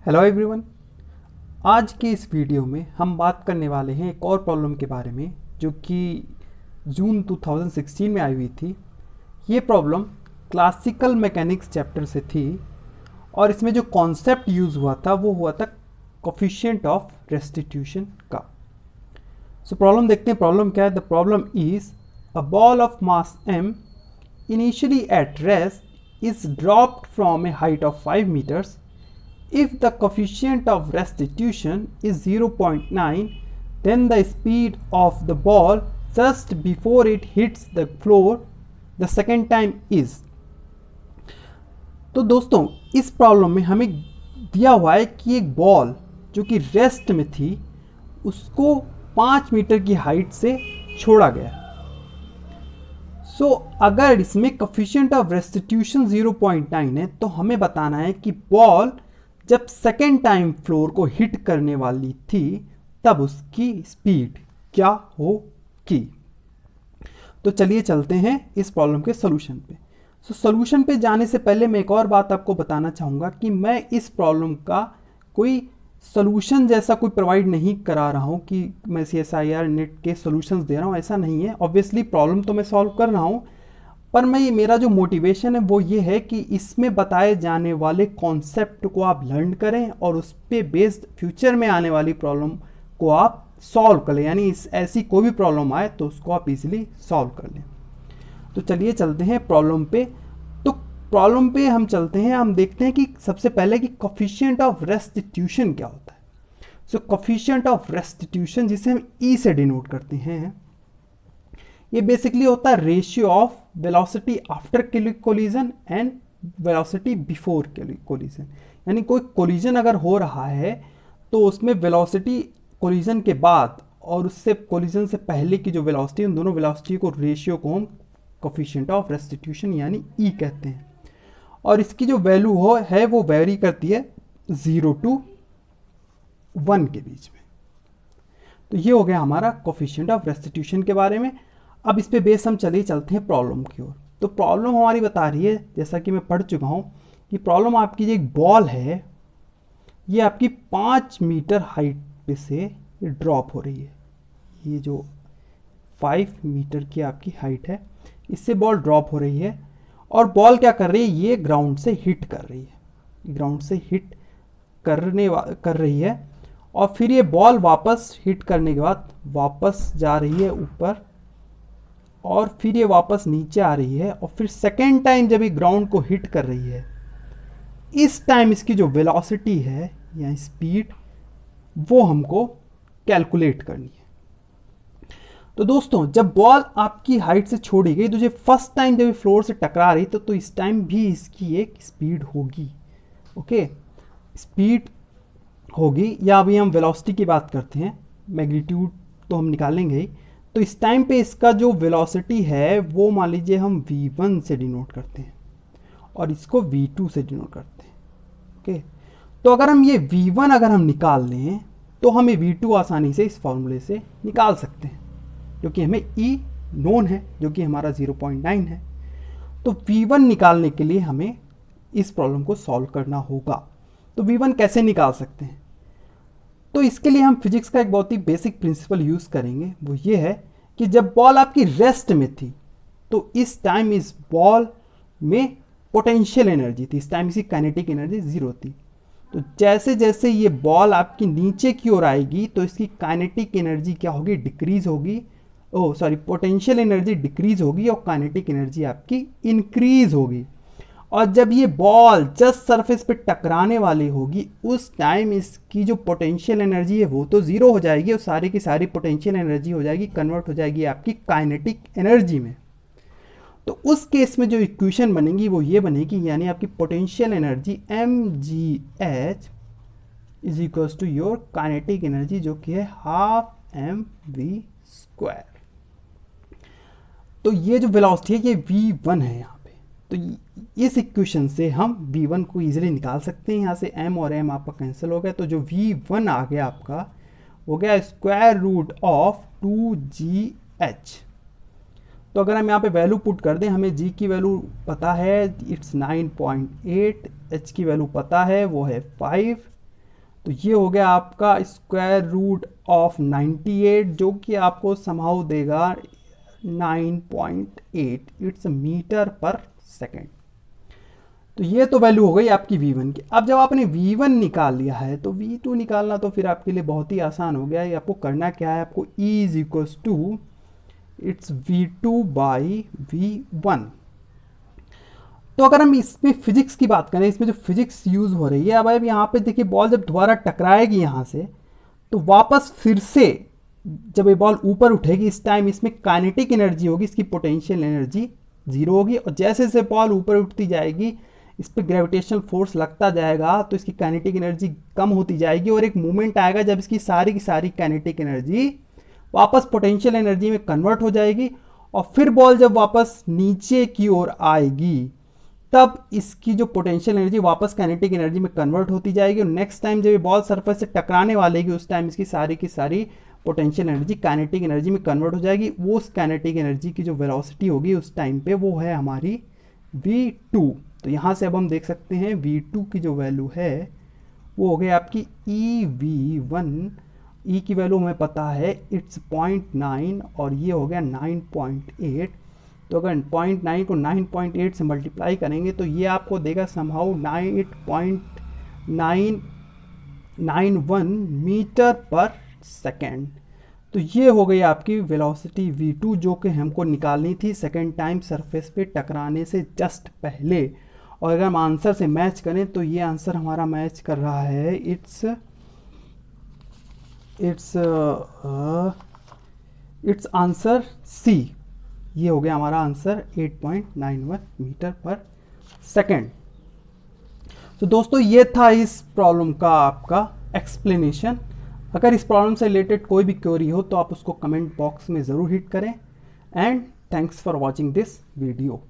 Hello everyone. आज के इस वीडियो में हम बात करने वाले हैं एक और प्रॉब्लम के बारे में जो कि जून 2016 में आई हुई थी। ये प्रॉब्लम क्लासिकल मैकेनिक्स चैप्टर से थी और इसमें जो कॉन्सेप्ट यूज़ हुआ था वो हुआ था कोफिशिएंट ऑफ रेस्टिट्यूशन का। सो प्रॉब्लम देखते हैं। प्रॉब्लम क्या है? The problem is a ball of mass m initially at rest is dropped from a height of 5 meters. If the coefficient of restitution is 0.9, then the speed of the ball just before it hits the floor the second time is. तो दोस्तों इस problem में हमें दिया हुआ है कि एक बॉल जो कि रेस्ट में थी उसको 5 मीटर की हाइट से छोड़ा गया। अगर इसमें कोफिशिएंट ऑफ रेस्टिट्यूशन 0.9 है तो हमें बताना है कि बॉल जब सेकेंड टाइम फ्लोर को हिट करने वाली थी तब उसकी स्पीड क्या होगी। तो चलिए चलते हैं इस प्रॉब्लम के सोल्यूशन पे। सोल्यूशन पे जाने से पहले मैं एक और बात आपको बताना चाहूँगा कि मैं इस प्रॉब्लम का कोई सोल्यूशन जैसा कोई प्रोवाइड नहीं करा रहा हूँ कि मैं CSIR नेट के सॉल्यूशंस दे रहा हूँ, ऐसा नहीं है। ऑब्वियसली प्रॉब्लम तो मैं सॉल्व कर रहा हूँ, पर मेरा जो मोटिवेशन है वो ये है कि इसमें बताए जाने वाले कॉन्सेप्ट को आप लर्न करें और उस पर बेस्ड फ्यूचर में आने वाली प्रॉब्लम को आप सॉल्व कर लें। यानी ऐसी कोई भी प्रॉब्लम आए तो उसको आप इजीली सॉल्व कर लें। तो चलिए चलते हैं प्रॉब्लम पे। तो प्रॉब्लम पे हम चलते हैं, हम देखते हैं कि सबसे पहले कि कोफिशिएंट ऑफ रेस्टिट्यूशन क्या होता है। कोफिशिएंट ऑफ रेस्टिट्यूशन जिसे हम ई से डिनोट करते हैं, ये बेसिकली होता है ratio of velocity after collision and velocity before collision. यानी कोई कोलिजन अगर हो रहा है तो उसमें वेलोसिटी कोलिजन के बाद और उससे कोलिजन से पहले की जो वेलोसिटी, उन दोनों वेलोसिटी को रेशियो को हम कोफिशिएंट ऑफ रेस्टिट्यूशन यानी ई कहते हैं। और इसकी जो वैल्यू है वो वेरी करती है 0 to 1 के बीच में। तो ये हो गया हमारा कोफिशिएंट ऑफ रेस्टिट्यूशन के बारे में। अब इस पे बेस हम चलते हैं प्रॉब्लम की ओर। तो प्रॉब्लम हमारी बता रही है, जैसा कि मैं पढ़ चुका हूँ, कि प्रॉब्लम आपकी जो एक बॉल है ये आपकी 5 मीटर हाइट पे से ड्रॉप हो रही है। ये जो 5 मीटर की आपकी हाइट है इससे बॉल ड्रॉप हो रही है और बॉल क्या कर रही है, ये ग्राउंड से हिट कर रही है। ग्राउंड से हिट कर रही है और फिर ये बॉल वापस हिट करने के बाद वापस जा रही है ऊपर और फिर ये वापस नीचे आ रही है और फिर सेकेंड टाइम जब ये ग्राउंड को हिट कर रही है, इस टाइम इसकी जो वेलोसिटी है या स्पीड वो हमको कैलकुलेट करनी है। तो दोस्तों जब बॉल आपकी हाइट से छोड़ी गई तो जब फर्स्ट टाइम जब फ्लोर से टकरा रही तो इस टाइम भी इसकी एक स्पीड होगी। ओके, स्पीड होगी, या अभी हम वेलोसिटी की बात करते हैं, मैग्नीट्यूड तो हम निकालेंगे ही। तो इस टाइम पे इसका जो वेलोसिटी है वो मान लीजिए हम v1 से डिनोट करते हैं और इसको v2 से डिनोट करते हैं। ओके, तो अगर हम ये v1 अगर हम निकाल लें तो हमें v2 आसानी से इस फॉर्मूले से निकाल सकते हैं, क्योंकि हमें e नोन है जो कि हमारा 0.9 है। तो v1 निकालने के लिए हमें इस प्रॉब्लम को सॉल्व करना होगा। तो v1 कैसे निकाल सकते हैं? तो इसके लिए हम फिजिक्स का एक बहुत ही बेसिक प्रिंसिपल यूज करेंगे। वो ये है कि जब बॉल आपकी रेस्ट में थी तो इस टाइम इस बॉल में पोटेंशियल एनर्जी थी, इस टाइम इसकी काइनेटिक एनर्जी 0 थी। तो जैसे जैसे ये बॉल आपकी नीचे की ओर आएगी तो इसकी काइनेटिक एनर्जी क्या होगी, डिक्रीज होगी। पोटेंशियल एनर्जी डिक्रीज होगी और काइनेटिक एनर्जी आपकी इंक्रीज होगी। और जब ये बॉल जस्ट सरफेस पे टकराने वाली होगी उस टाइम इसकी जो पोटेंशियल एनर्जी है वो तो 0 हो जाएगी और सारी की सारी पोटेंशियल एनर्जी हो जाएगी, कन्वर्ट हो जाएगी आपकी काइनेटिक एनर्जी में। तो उस केस में जो इक्वेशन बनेगी वो ये बनेगी, यानी आपकी potential energy mgh is equals to your kinetic energy जो कि है 12mv²। तो ये जो वेलोसिटी है ये v1 है यहाँ पे। तो इस इक्वेशन से हम v1 को इजीली निकाल सकते हैं। यहाँ से m और m आपका कैंसिल हो गया, तो जो v1 आ गया आपका हो गया स्क्वायर रूट ऑफ 2gh। तो अगर हम यहाँ पे वैल्यू पुट कर दें, हमें g की वैल्यू पता है इट्स 9.8, h की वैल्यू पता है वो है 5, तो ये हो गया आपका स्क्वायर रूट ऑफ 98 जो कि आपको समहाउ देगा 9.8, इट्स मीटर पर सेकेंड। तो ये तो वैल्यू हो गई आपकी V1 की। अब जब आपने V1 निकाल लिया है तो V2 निकालना तो फिर आपके लिए बहुत ही आसान हो गया है। आपको करना क्या है, आपको E is equals to its V2 by V1। तो अगर हम इसमें फिजिक्स की बात करें, इसमें जो फिजिक्स यूज हो रही है, अब यहाँ पे देखिए बॉल जब दोबारा टकराएगी यहाँ से तो वापस फिर से जब ये बॉल ऊपर उठेगी इस टाइम इसमें काइनेटिक एनर्जी होगी, इसकी पोटेंशियल एनर्जी जीरो होगी, और जैसे जैसे बॉल ऊपर उठती जाएगी इस पर ग्रेविटेशनल फोर्स लगता जाएगा तो इसकी काइनेटिक एनर्जी कम होती जाएगी, और एक मोमेंट आएगा जब इसकी सारी की सारी काइनेटिक एनर्जी वापस पोटेंशियल एनर्जी में कन्वर्ट हो जाएगी, और फिर बॉल जब वापस नीचे की ओर आएगी तब इसकी जो पोटेंशियल एनर्जी वापस काइनेटिक एनर्जी में कन्वर्ट होती जाएगी, और नेक्स्ट टाइम जब ये बॉल सरफेस से टकराने वालेगी उस टाइम इसकी सारी की सारी पोटेंशियल एनर्जी काइनेटिक एनर्जी में कन्वर्ट हो जाएगी। वो उस काइनेटिक एनर्जी की जो वेलोसिटी होगी उस टाइम पे वो है हमारी v2। तो यहाँ से अब हम देख सकते हैं v2 की जो वैल्यू है वो हो गई आपकी ev1। ई की वैल्यू हमें पता है इट्स 0.9 और ये हो गया 9.8। तो अगर 0.9 को 9.8 से मल्टीप्लाई करेंगे तो ये आपको देगा समहाउ 8.991 मीटर पर सेकेंड। तो ये हो गई आपकी वेलोसिटी v2 जो कि हमको निकालनी थी सेकेंड टाइम सरफेस पे टकराने से जस्ट पहले। और अगर हम आंसर से मैच करें तो ये आंसर हमारा मैच कर रहा है इट्स आंसर सी। ये हो गया हमारा आंसर 8.91 मीटर पर सेकेंड। तो दोस्तों ये था इस प्रॉब्लम का आपका एक्सप्लेनेशन। अगर इस प्रॉब्लम से रिलेटेड कोई भी क्वेरी हो तो आप उसको कमेंट बॉक्स में ज़रूर हिट करें। And thanks for watching this video.